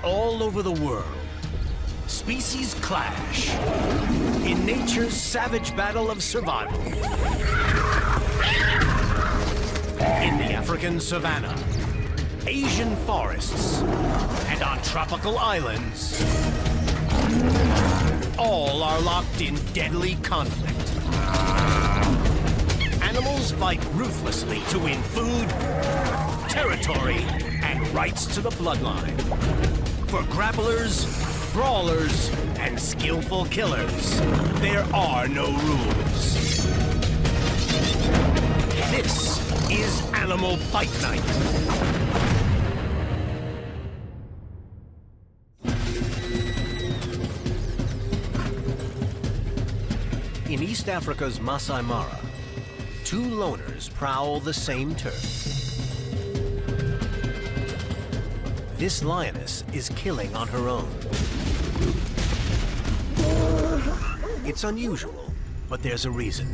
all over the world, species clash in nature's savage battle of survival. In the African savanna, Asian forests, and on tropical islands, all are locked in deadly conflict. Animals fight ruthlessly to win food, territory, and rights to the bloodline. For grapplers, brawlers, and skillful killers, there are no rules. This is Animal Fight Night. In East Africa's Masai Mara, two loners prowl the same turf. This lioness is killing on her own. It's unusual, but there's a reason.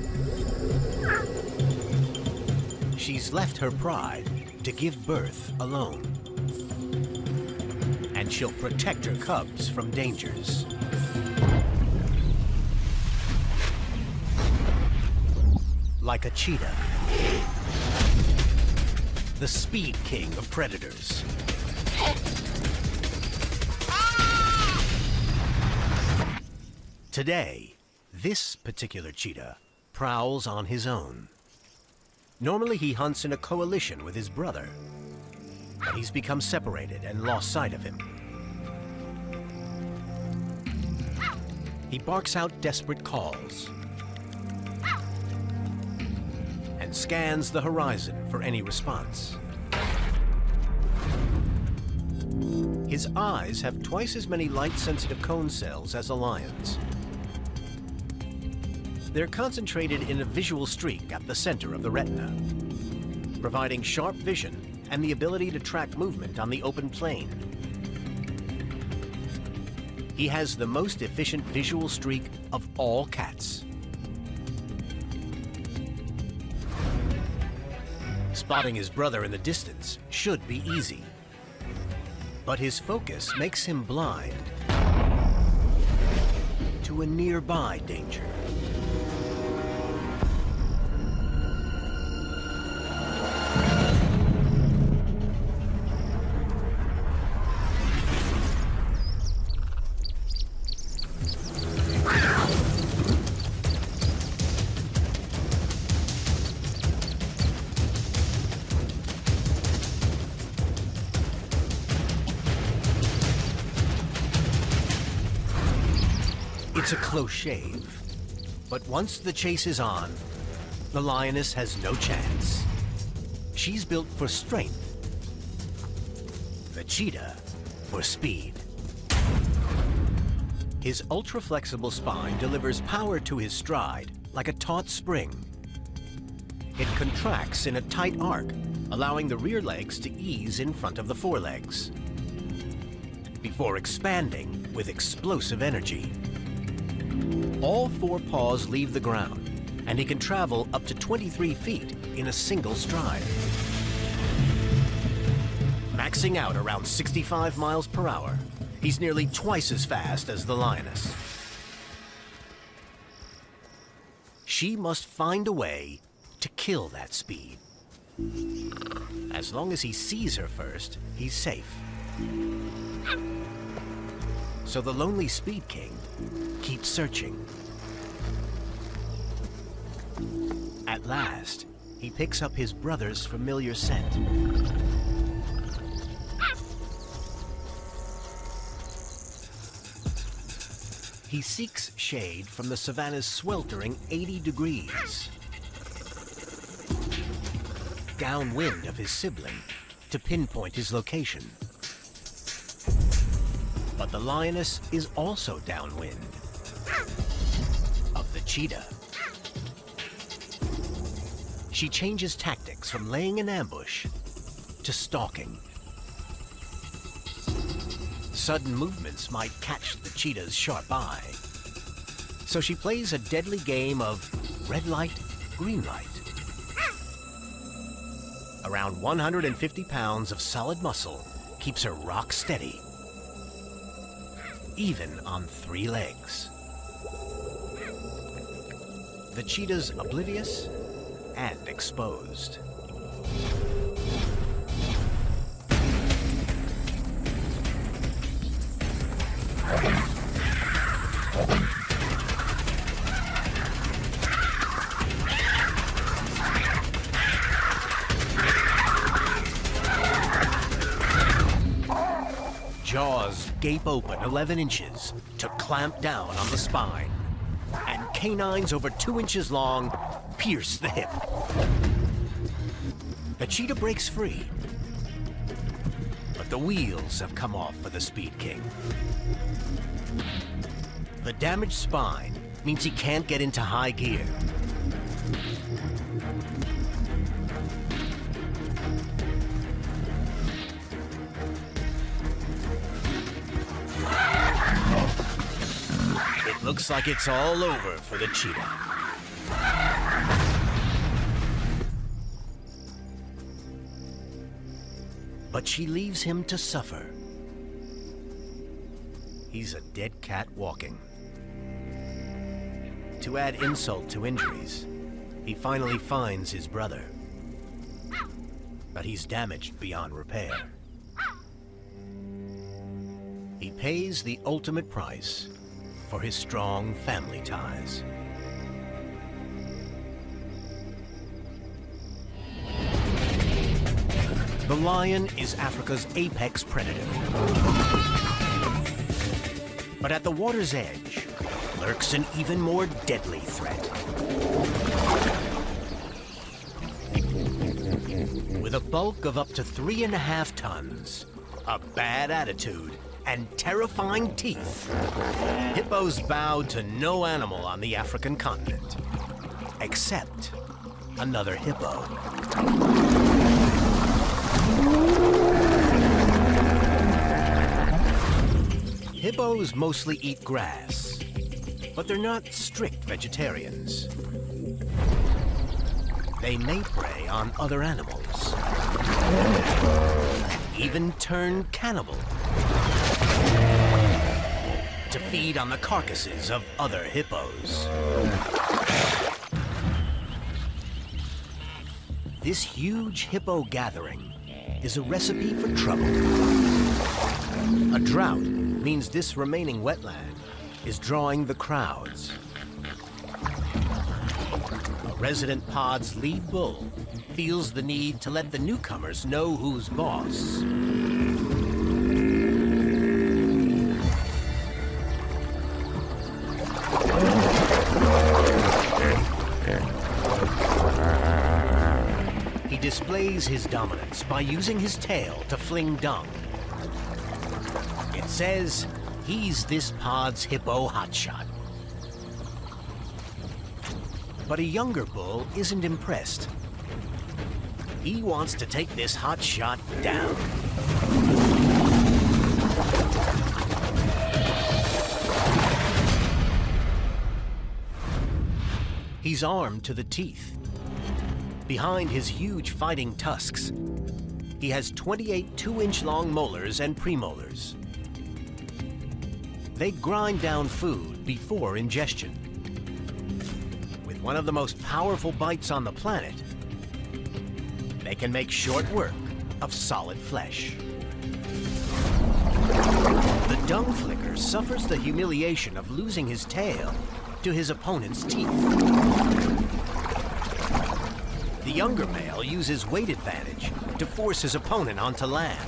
She's left her pride to give birth alone. And she'll protect her cubs from dangers. Like a cheetah, the speed king of predators. Today, this particular cheetah prowls on his own. Normally he hunts in a coalition with his brother, but he's become separated and lost sight of him. He barks out desperate calls and scans the horizon for any response. His eyes have twice as many light-sensitive cone cells as a lion's. They're concentrated in a visual streak at the center of the retina, providing sharp vision and the ability to track movement on the open plain. He has the most efficient visual streak of all cats. Spotting his brother in the distance should be easy, but his focus makes him blind to a nearby danger. It's a close shave, but once the chase is on, the lioness has no chance. She's built for strength, the cheetah for speed. His ultra-flexible spine delivers power to his stride like a taut spring. It contracts in a tight arc, allowing the rear legs to ease in front of the forelegs, before expanding with explosive energy. All four paws leave the ground, and he can travel up to 23 feet in a single stride, maxing out around 65 miles per hour. He's nearly twice as fast as the lioness. She must find a way to kill that speed. As long as he sees her first, he's safe. So the lonely Speed King keeps searching. At last, he picks up his brother's familiar scent. He seeks shade from the savanna's sweltering 80 degrees, downwind of his sibling, to pinpoint his location. But the lioness is also downwind of the cheetah. She changes tactics from laying an ambush to stalking. Sudden movements might catch the cheetah's sharp eye, so she plays a deadly game of red light, green light. Around 150 pounds of solid muscle keeps her rock steady. even on 3 legs. The cheetah's oblivious and exposed. Jaws gape open 11 inches to clamp down on the spine, and canines over 2 inches long pierce the hip. The cheetah breaks free, but the wheels have come off for the Speed King. The damaged spine means he can't get into high gear. It looks like it's all over for the cheetah. But she leaves him to suffer. He's a dead cat walking. To add insult to injuries, he finally finds his brother. But he's damaged beyond repair. He pays the ultimate price for his strong family ties. The lion is Africa's apex predator. But at the water's edge lurks an even more deadly threat. With a bulk of up to 3.5 tons, a bad attitude, and terrifying teeth, hippos bowed to no animal on the African continent, except another hippo. Hippos mostly eat grass, but they're not strict vegetarians. They may prey on other animals, even turn cannibal to feed on the carcasses of other hippos. This huge hippo gathering is a recipe for trouble. A drought means this remaining wetland is drawing the crowds. A resident pod's lead bull feels the need to let the newcomers know who's boss. He displays his dominance by using his tail to fling dung. It says he's this pod's hippo hotshot. But a younger bull isn't impressed. He wants to take this hotshot down. He's armed to the teeth. Behind his huge fighting tusks, he has 28 2-inch-long molars and premolars. They grind down food before ingestion. With one of the most powerful bites on the planet, they can make short work of solid flesh. The dung flicker suffers the humiliation of losing his tail to his opponent's teeth. The younger male uses weight advantage to force his opponent onto land.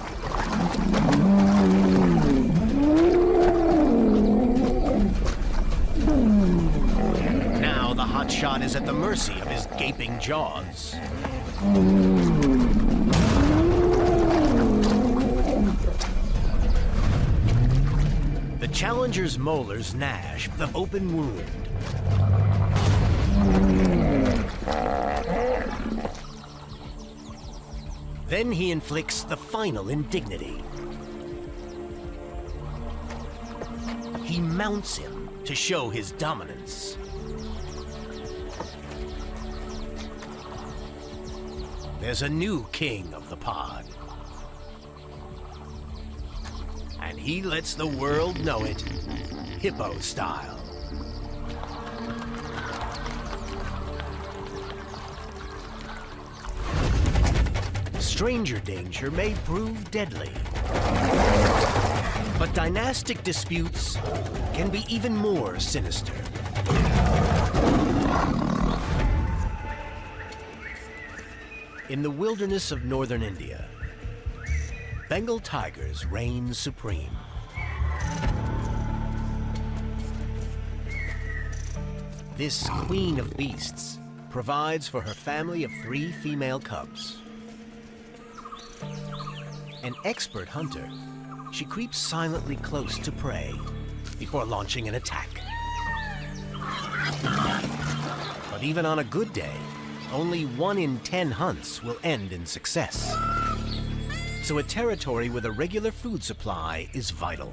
Now the hotshot is at the mercy of his gaping jaws. The challenger's molars gnash the open wound. Then he inflicts the final indignity. He mounts him to show his dominance. There's a new king of the pod. And he lets the world know it, hippo style. Stranger danger may prove deadly. But dynastic disputes can be even more sinister. In the wilderness of northern India, Bengal tigers reign supreme. This queen of beasts provides for her family of 3 female cubs. An expert hunter, she creeps silently close to prey before launching an attack. But even on a good day, only 1 in 10 hunts will end in success. So a territory with a regular food supply is vital.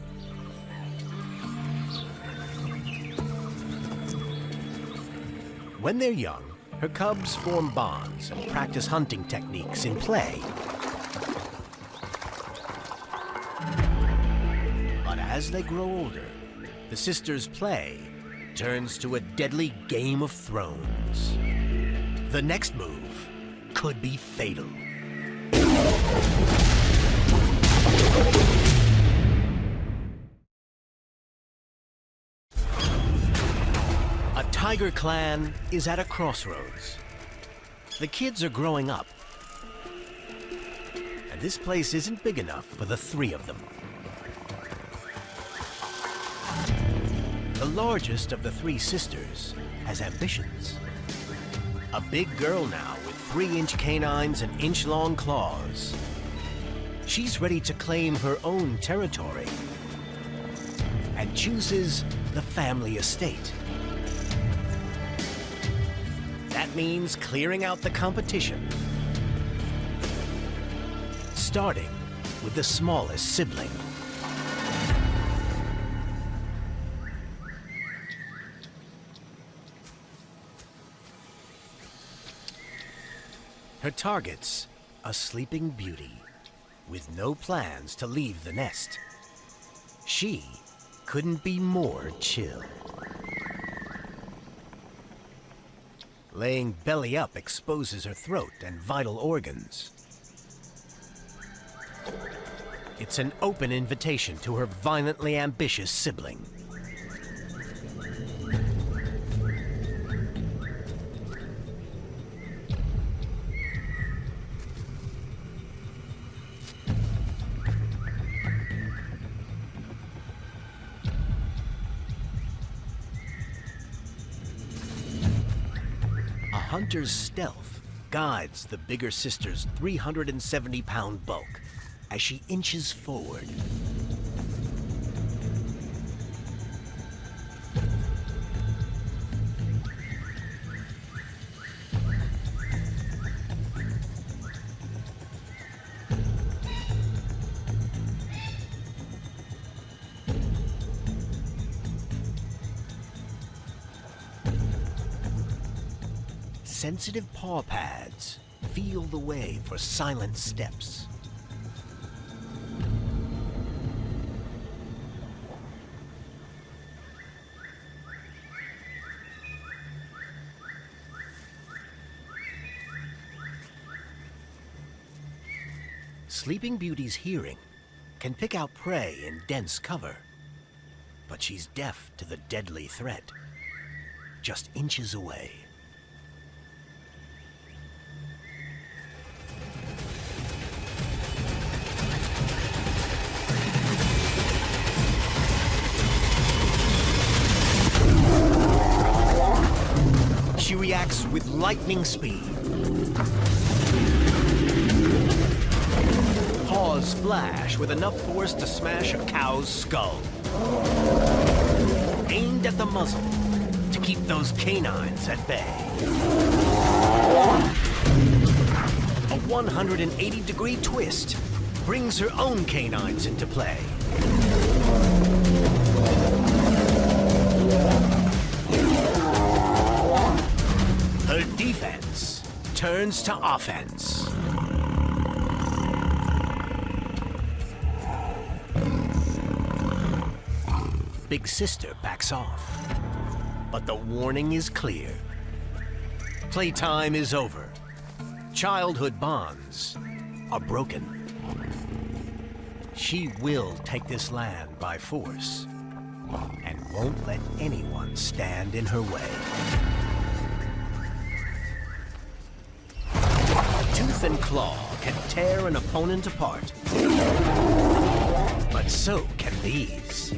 When they're young, her cubs form bonds and practice hunting techniques in play. But as they grow older, the sisters' play turns to a deadly game of thrones. The next move could be fatal. A tiger clan is at a crossroads. The kids are growing up, and this place isn't big enough for the 3 of them. The largest of the 3 sisters has ambitions. A big girl now with 3-inch canines and inch-long claws. She's ready to claim her own territory and chooses the family estate. That means clearing out the competition, starting with the smallest sibling. Her target's a sleeping beauty with no plans to leave the nest. She couldn't be more chill. Laying belly up exposes her throat and vital organs. It's an open invitation to her violently ambitious sibling. A hunter's stealth guides the bigger sister's 370-pound bulk as she inches forward. Sensitive paw pads feel the way for silent steps. Sleeping Beauty's hearing can pick out prey in dense cover, but she's deaf to the deadly threat, just inches away. She reacts with lightning speed. Paws flash with enough force to smash a cow's skull. Aimed at the muzzle to keep those canines at bay. A 180-degree twist brings her own canines into play. Her defense turns to offense. big sister backs off. But the warning is clear. Playtime is over. Childhood bonds are broken. She will take this land by force and won't let anyone stand in her way. Tooth and claw can tear an opponent apart, but so can these.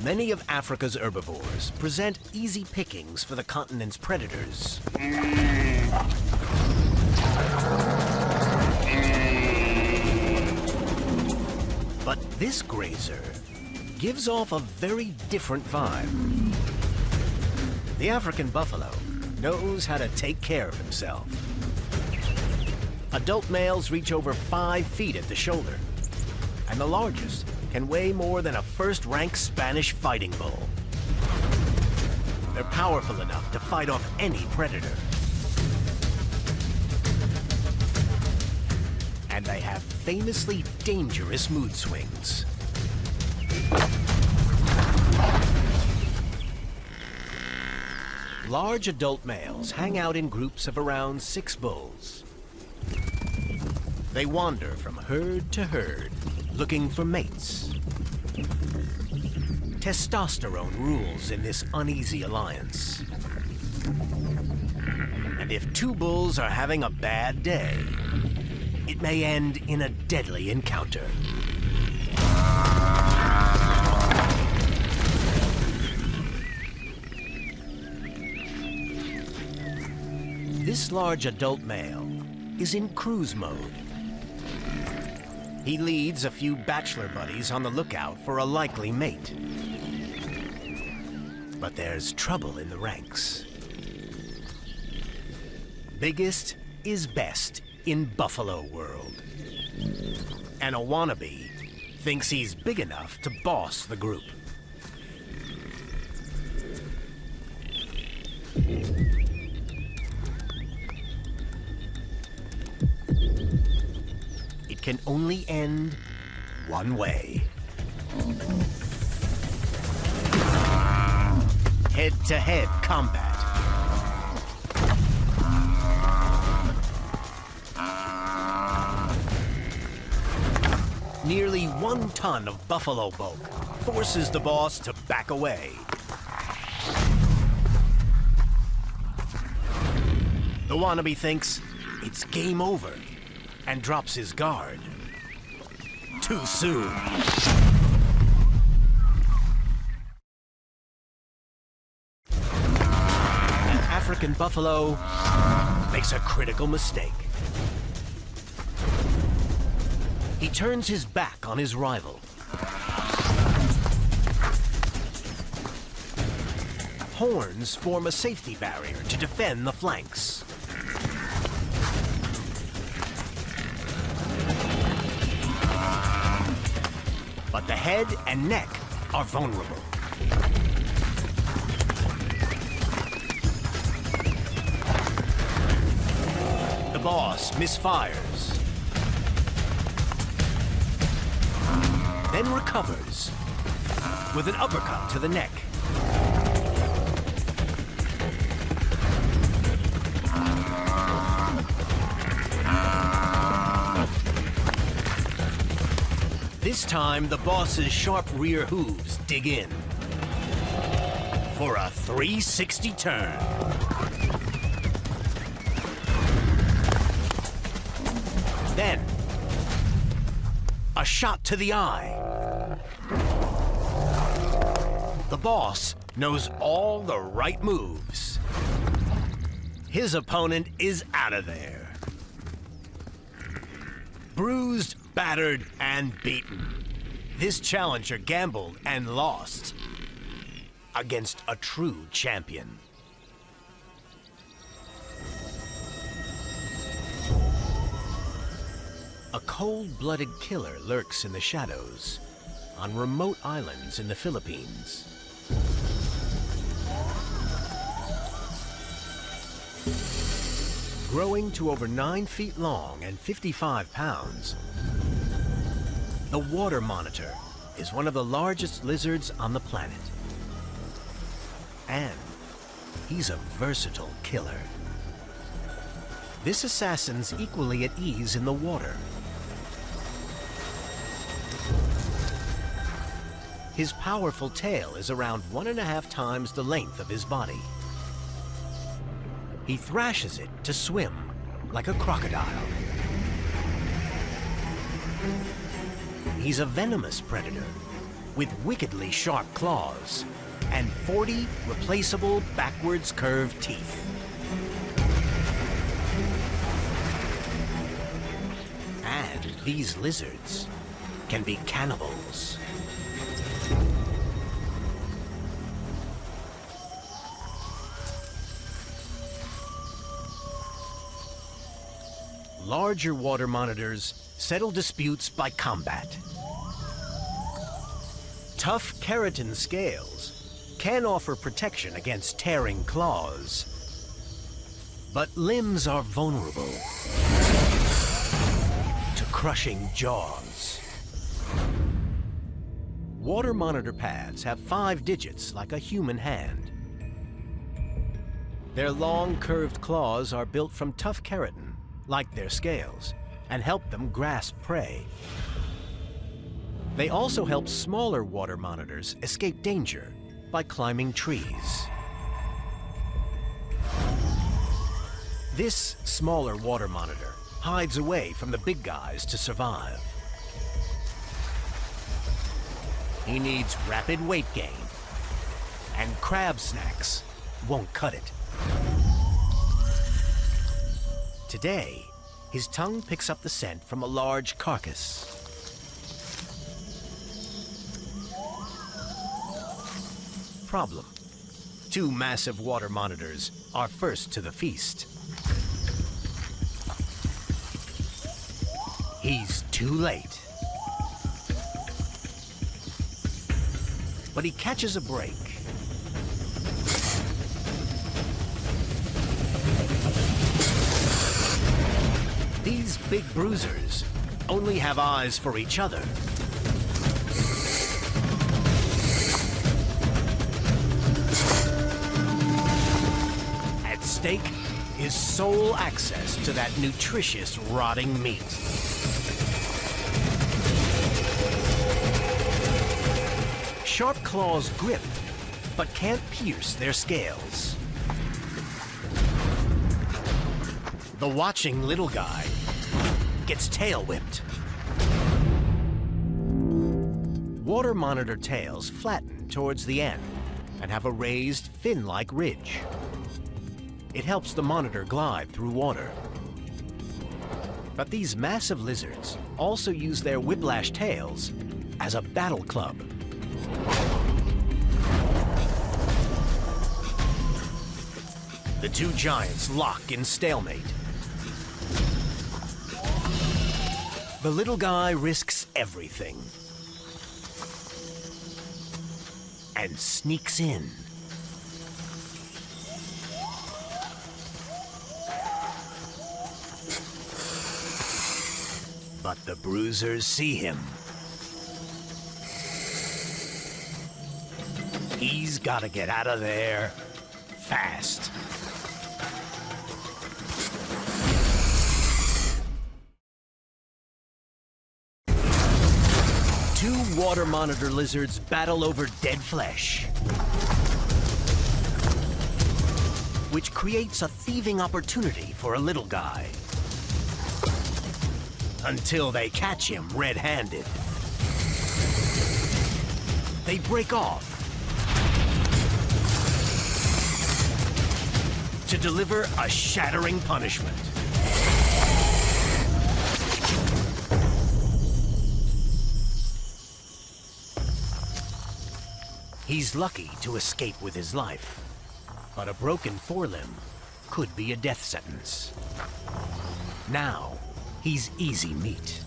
Many of Africa's herbivores present easy pickings for the continent's predators. But this grazer gives off a very different vibe. The African buffalo knows how to take care of himself. Adult males reach over 5 feet at the shoulder, and the largest can weigh more than a first-rank Spanish fighting bull. They're powerful enough to fight off any predator. And they have famously dangerous mood swings. Large adult males hang out in groups of around 6 bulls. They wander from herd to herd, looking for mates. Testosterone rules in this uneasy alliance. And if 2 bulls are having a bad day, it may end in a deadly encounter. This large adult male is in cruise mode. He leads a few bachelor buddies on the lookout for a likely mate. But there's trouble in the ranks. Biggest is best in Buffalo World. And a wannabe thinks he's big enough to boss the group. It can only end one way. Head-to-head combat. Nearly 1 ton of buffalo bulk forces the boss to back away. The wannabe thinks it's game over and drops his guard. Too soon. An African buffalo makes a critical mistake. He turns his back on his rival. Horns form a safety barrier to defend the flanks. But the head and neck are vulnerable. The boss misfires, then recovers with an uppercut to the neck. This time, the boss's sharp rear hooves dig in for a 360 turn. Then, a shot to the eye. The boss knows all the right moves. His opponent is out of there. Bruised, battered, and beaten, this challenger gambled and lost against a true champion. A cold-blooded killer lurks in the shadows on remote islands in the Philippines. Growing to over 9 feet long and 55 pounds, The water monitor is one of the largest lizards on the planet. And he's a versatile killer. This assassin's equally at ease in the water. His powerful tail is around 1.5 times the length of his body. He thrashes it to swim like a crocodile. He's a venomous predator with wickedly sharp claws and 40 replaceable backwards curved teeth. And these lizards can be cannibals. Larger water monitors settle disputes by combat. Tough keratin scales can offer protection against tearing claws, but limbs are vulnerable to crushing jaws. Water monitor pads have 5 digits like a human hand. Their long, curved claws are built from tough keratin, like their scales, and help them grasp prey. They also help smaller water monitors escape danger by climbing trees. This smaller water monitor hides away from the big guys to survive. He needs rapid weight gain, and crab snacks won't cut it. Today, his tongue picks up the scent from a large carcass. Problem: 2 massive water monitors are first to the feast. He's too late. But he catches a break. These big bruisers only have eyes for each other. At stake is sole access to that nutritious rotting meat. Sharp claws grip, but can't pierce their scales. The watching little guy gets tail whipped. Water monitor tails flatten towards the end and have a raised, fin-like ridge. It helps the monitor glide through water. But these massive lizards also use their whiplash tails as a battle club. The 2 giants lock in stalemate. The little guy risks everything and sneaks in. But the bruisers see him. He's got to get out of there fast. Two water monitor lizards battle over dead flesh, which creates a thieving opportunity for a little guy. Until they catch him red-handed. They break off to deliver a shattering punishment. He's lucky to escape with his life, but a broken forelimb could be a death sentence. Now, he's easy meat.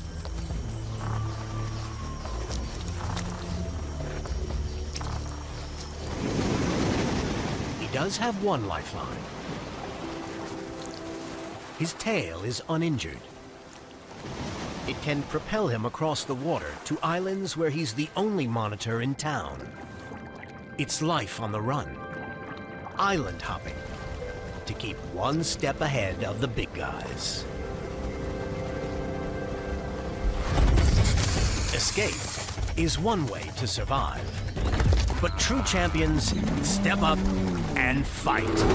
He does have one lifeline. His tail is uninjured. It can propel him across the water to islands where he's the only monitor in town. It's life on the run, island hopping, to keep one step ahead of the big guys. Escape is one way to survive, but true champions step up and fight.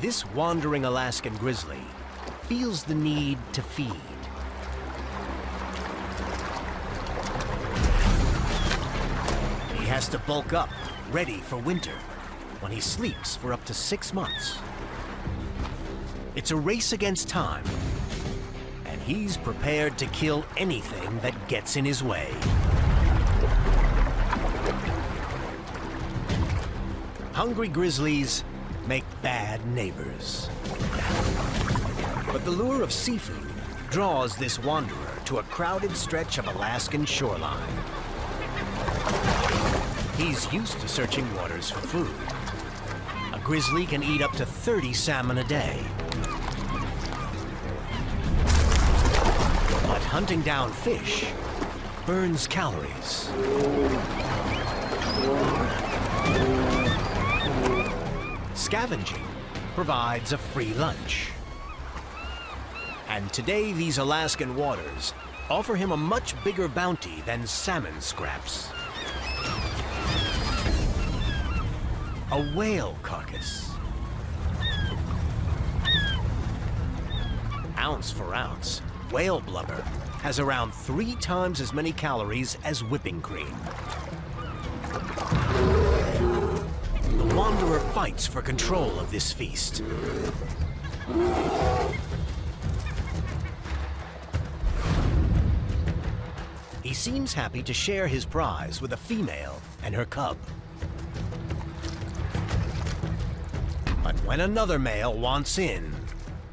This wandering Alaskan grizzly feels the need to feed. He has to bulk up, ready for winter, when he sleeps for up to 6 months. It's a race against time, and he's prepared to kill anything that gets in his way. Hungry grizzlies make bad neighbors. But the lure of seafood draws this wanderer to a crowded stretch of Alaskan shoreline. He's used to searching waters for food. A grizzly can eat up to 30 salmon a day. But hunting down fish burns calories. Scavenging provides a free lunch. And today, these Alaskan waters offer him a much bigger bounty than salmon scraps. A whale carcass. Ounce for ounce, whale blubber has around 3 times as many calories as whipping cream. The wanderer fights for control of this feast. He seems happy to share his prize with a female and her cub. But when another male wants in,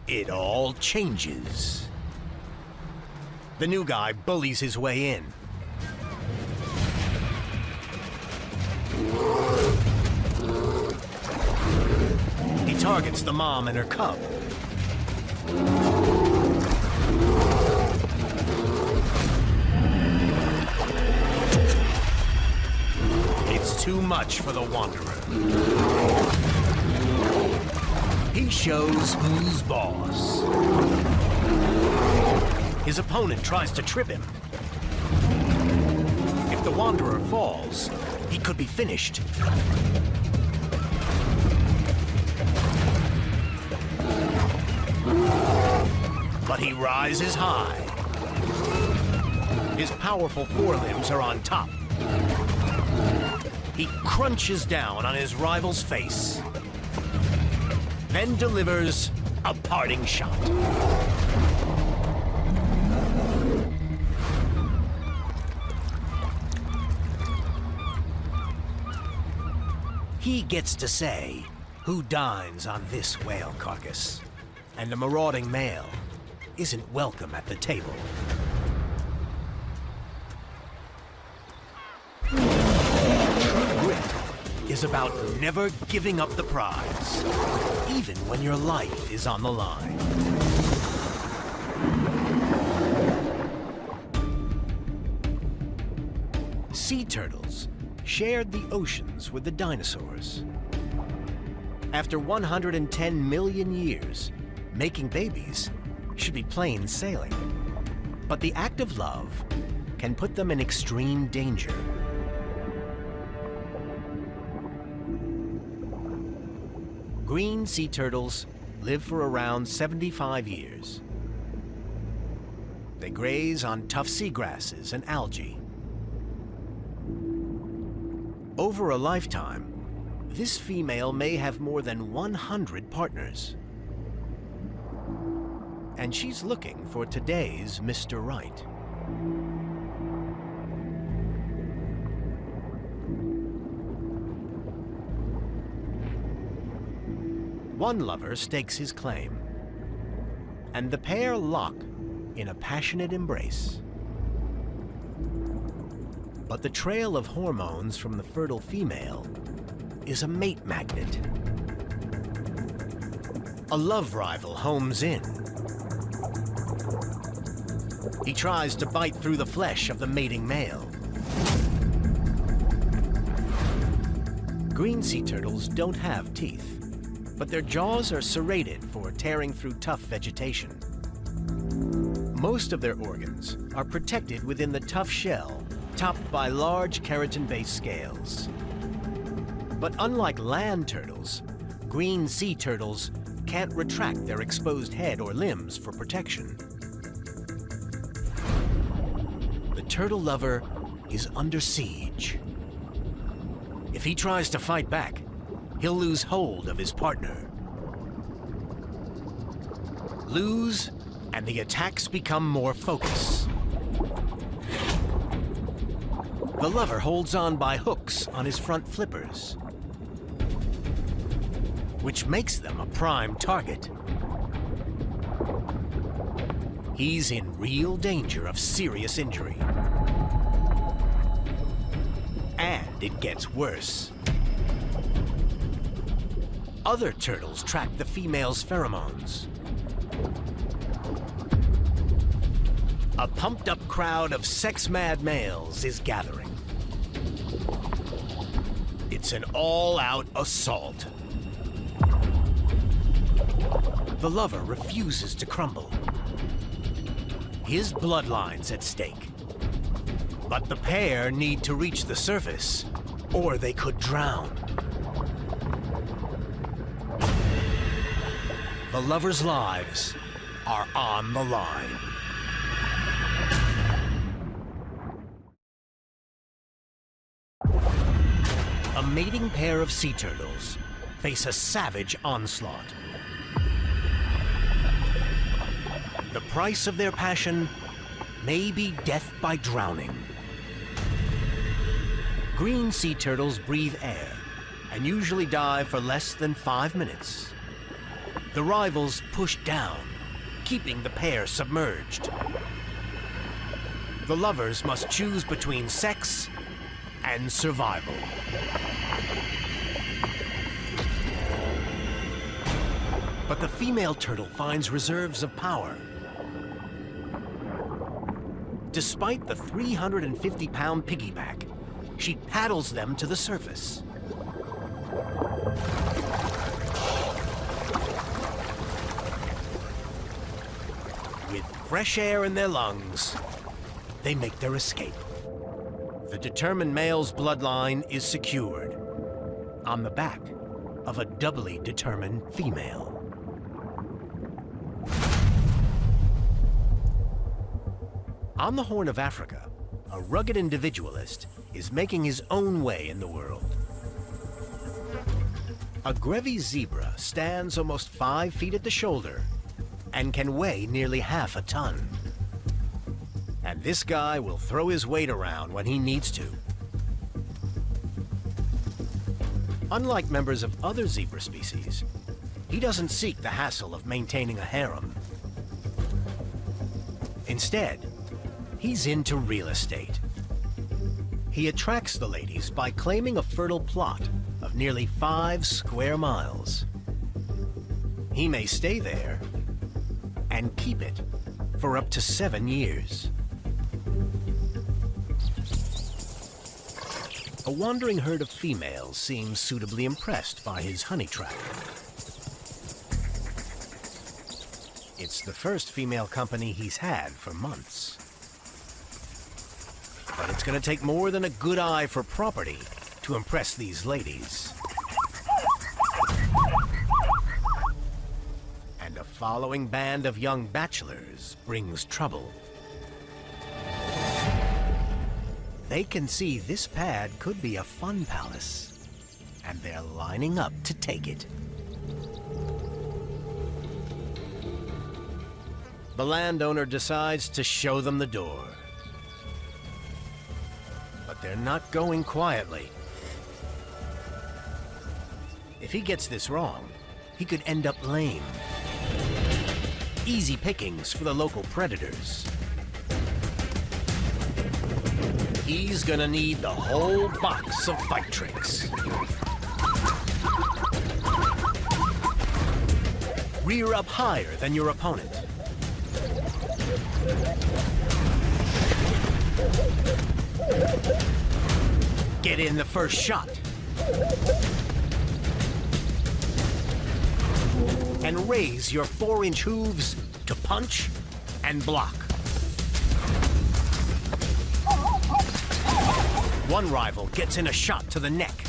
it all changes. The new guy bullies his way in. He targets the mom and her cub. It's too much for the wanderer. He shows who's boss. His opponent tries to trip him. If the wanderer falls, he could be finished. But he rises high. His powerful forelimbs are on top. He crunches down on his rival's face, then delivers a parting shot. He gets to say who dines on this whale carcass, and a marauding male isn't welcome at the table. True grit is about never giving up the prize, even when your life is on the line. Sea turtles shared the oceans with the dinosaurs. After 110 million years, making babies should be plain sailing. But the act of love can put them in extreme danger. Green sea turtles live for around 75 years. They graze on tough seagrasses and algae. Over a lifetime, this female may have more than 100 partners. And she's looking for today's Mr. Right. One lover stakes his claim, and the pair lock in a passionate embrace. But the trail of hormones from the fertile female is a mate magnet. a love rival homes in. He tries to bite through the flesh of the mating male. Green sea turtles don't have teeth, but their jaws are serrated for tearing through tough vegetation. Most of their organs are protected within the tough shell, topped by large keratin-based scales. But unlike land turtles, green sea turtles can't retract their exposed head or limbs for protection. The turtle lover is under siege. If he tries to fight back, he'll lose hold of his partner. Lose, and the attacks become more focused. The lover holds on by hooks on his front flippers, which makes them a prime target. He's in real danger of serious injury. And it gets worse. Other turtles track the female's pheromones. A pumped-up crowd of sex-mad males is gathering. It's an all-out assault. The lover refuses to crumble. His bloodline's at stake. But the pair need to reach the surface, or they could drown. The lovers' lives are on the line. A mating pair of sea turtles face a savage onslaught. The price of their passion may be death by drowning. Green sea turtles breathe air and usually dive for less than 5 minutes. The rivals push down, keeping the pair submerged. The lovers must choose between sex and survival. But the female turtle finds reserves of power. Despite the 350-pound piggyback, she paddles them to the surface. With fresh air in their lungs, they make their escape. The determined male's bloodline is secured on the back of a doubly determined female. On the Horn of Africa, a rugged individualist is making his own way in the world. A Grevy zebra stands almost 5 feet at the shoulder and can weigh nearly half a ton. And this guy will throw his weight around when he needs to. Unlike members of other zebra species, he doesn't seek the hassle of maintaining a harem. Instead, he's into real estate. He attracts the ladies by claiming a fertile plot of nearly 5 square miles. He may stay there and keep it for up to 7 years. A wandering herd of females seems suitably impressed by his honey trap. It's the first female company he's had for months. But it's going to take more than a good eye for property to impress these ladies. And a following band of young bachelors brings trouble. They can see this pad could be a fun palace, and they're lining up to take it. The landowner decides to show them the door. But they're not going quietly. If he gets this wrong, he could end up lame. Easy pickings for the local predators. He's gonna need the whole box of fight tricks. Rear up higher than your opponent. Get in the first shot. And raise your 4-inch hooves to punch and block. One rival gets in a shot to the neck.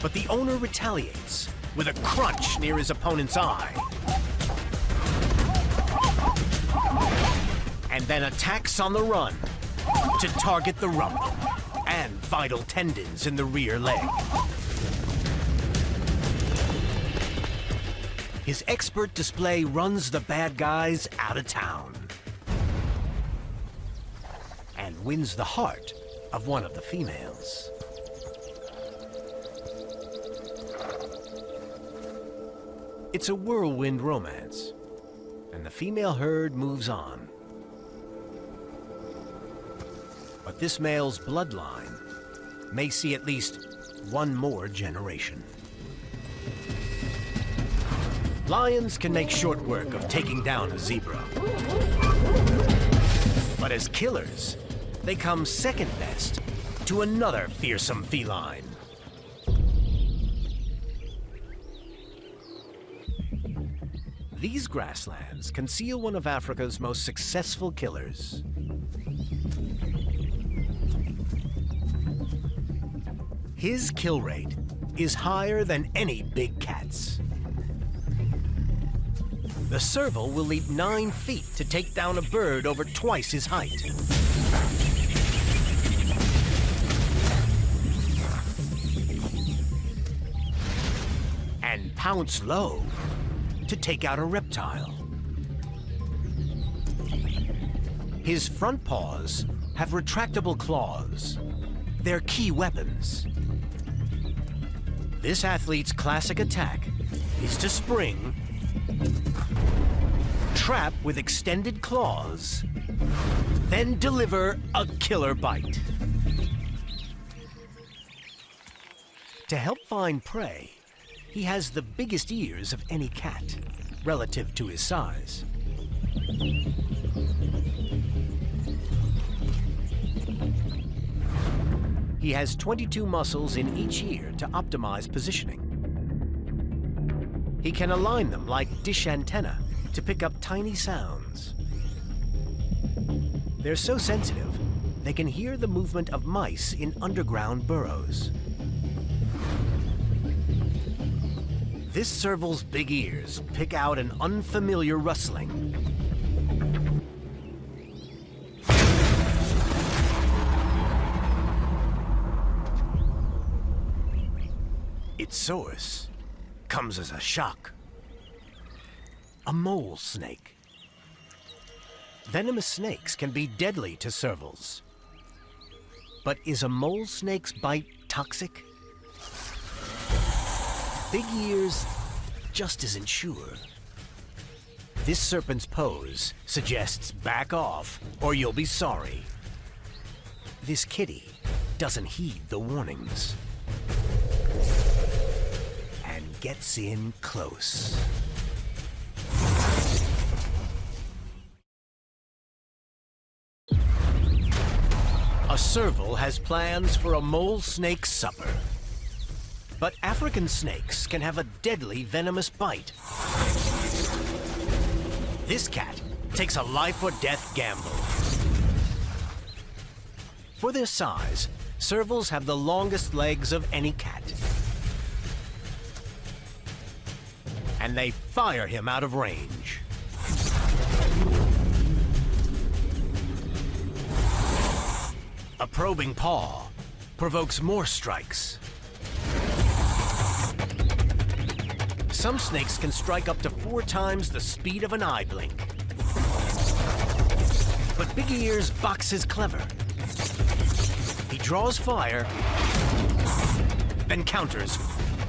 But the owner retaliates with a crunch near his opponent's eye. And then attacks on the run to target the rump and vital tendons in the rear leg. His expert display runs the bad guys out of town and wins the heart of one of the females. It's a whirlwind romance, and the female herd moves on. But this male's bloodline may see at least one more generation. Lions can make short work of taking down a zebra. But as killers, they come second best to another fearsome feline. These grasslands conceal one of Africa's most successful killers. His kill rate is higher than any big cat's. The serval will leap 9 feet to take down a bird over twice his height. And pounce low to take out a reptile. His front paws have retractable claws. They're key weapons. This athlete's classic attack is to spring, trap with extended claws, then deliver a killer bite. To help find prey, he has the biggest ears of any cat, relative to his size. He has 22 muscles in each ear to optimize positioning. He can align them like dish antennae to pick up tiny sounds. They're so sensitive, they can hear the movement of mice in underground burrows. This serval's big ears pick out an unfamiliar rustling. Its source comes as a shock. A mole snake. Venomous snakes can be deadly to servals. But is a mole snake's bite toxic? Big ears just isn't sure. This serpent's pose suggests back off or you'll be sorry. This kitty doesn't heed the warnings and gets in close. A serval has plans for a mole snake supper. But African snakes can have a deadly venomous bite. This cat takes a life or death gamble. For their size, servals have the longest legs of any cat. And they fire him out of range. A probing paw provokes more strikes. Some snakes can strike up to 4 times the speed of an eye blink. But Big Ears boxes clever. He draws fire, then counters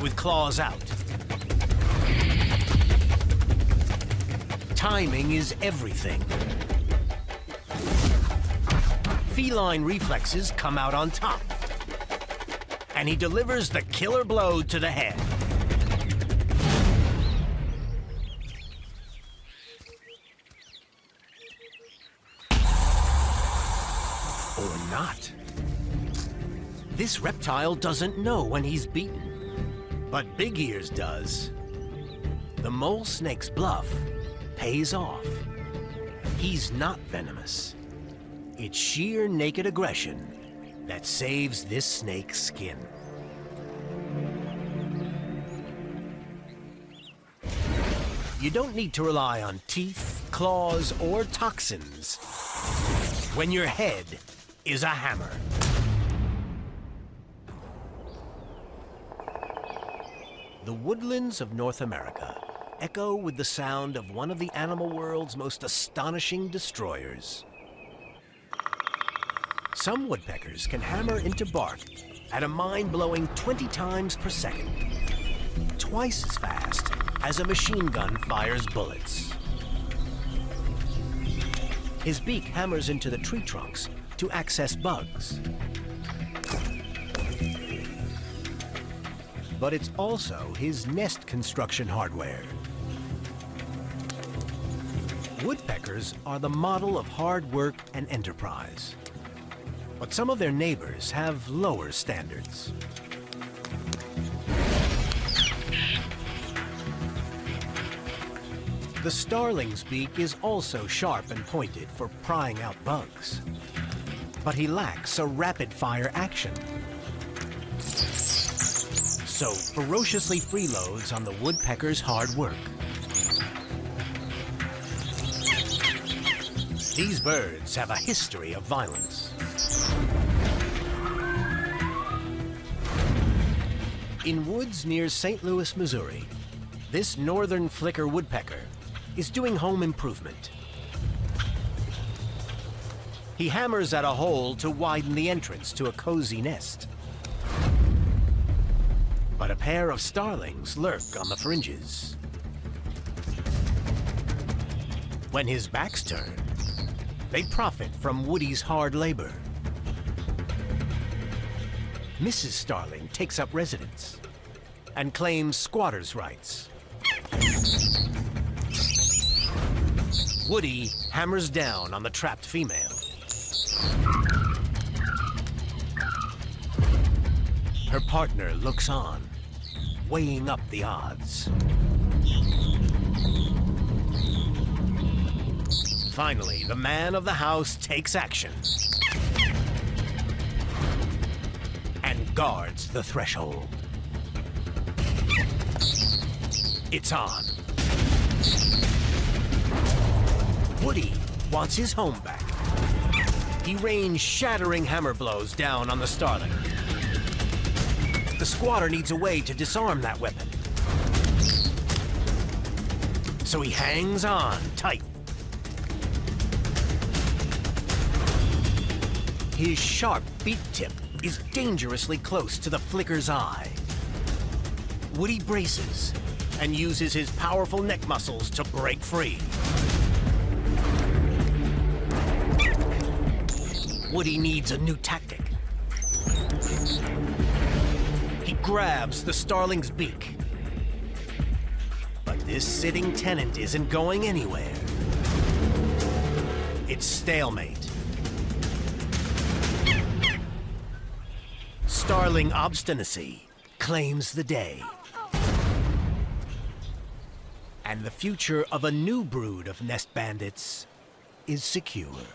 with claws out. Timing is everything. Feline reflexes come out on top. And he delivers the killer blow to the head. not. This reptile doesn't know when he's beaten, but Big Ears does. The mole snake's bluff pays off. He's not venomous. It's sheer naked aggression that saves this snake's skin. You don't need to rely on teeth, claws, or toxins when your head is a hammer. The woodlands of North America echo with the sound of one of the animal world's most astonishing destroyers. Some woodpeckers can hammer into bark at a mind-blowing 20 times per second, twice as fast as a machine gun fires bullets. His beak hammers into the tree trunks to access bugs. But it's also his nest construction hardware. Woodpeckers are the model of hard work and enterprise. But some of their neighbors have lower standards. The starling's beak is also sharp and pointed for prying out bugs. But he lacks a rapid-fire action. So ferociously freeloads on the woodpecker's hard work. These birds have a history of violence. In woods near St. Louis, Missouri, this northern flicker woodpecker is doing home improvement. He hammers at a hole to widen the entrance to a cozy nest. But a pair of starlings lurk on the fringes. When his back's turned, they profit from Woody's hard labor. Mrs. Starling takes up residence and claims squatter's rights. Woody hammers down on the trapped female. Her partner looks on, weighing up the odds. Finally, the man of the house takes action and guards the threshold. It's on. Woody wants his home back. He rains shattering hammer blows down on the starling. The squatter needs a way to disarm that weapon. So he hangs on tight. His sharp beak tip is dangerously close to the flicker's eye. Woody braces and uses his powerful neck muscles to break free. Woody needs a new tactic. He grabs the starling's beak. But this sitting tenant isn't going anywhere. It's stalemate. Starling obstinacy claims the day. And the future of a new brood of nest bandits is secure.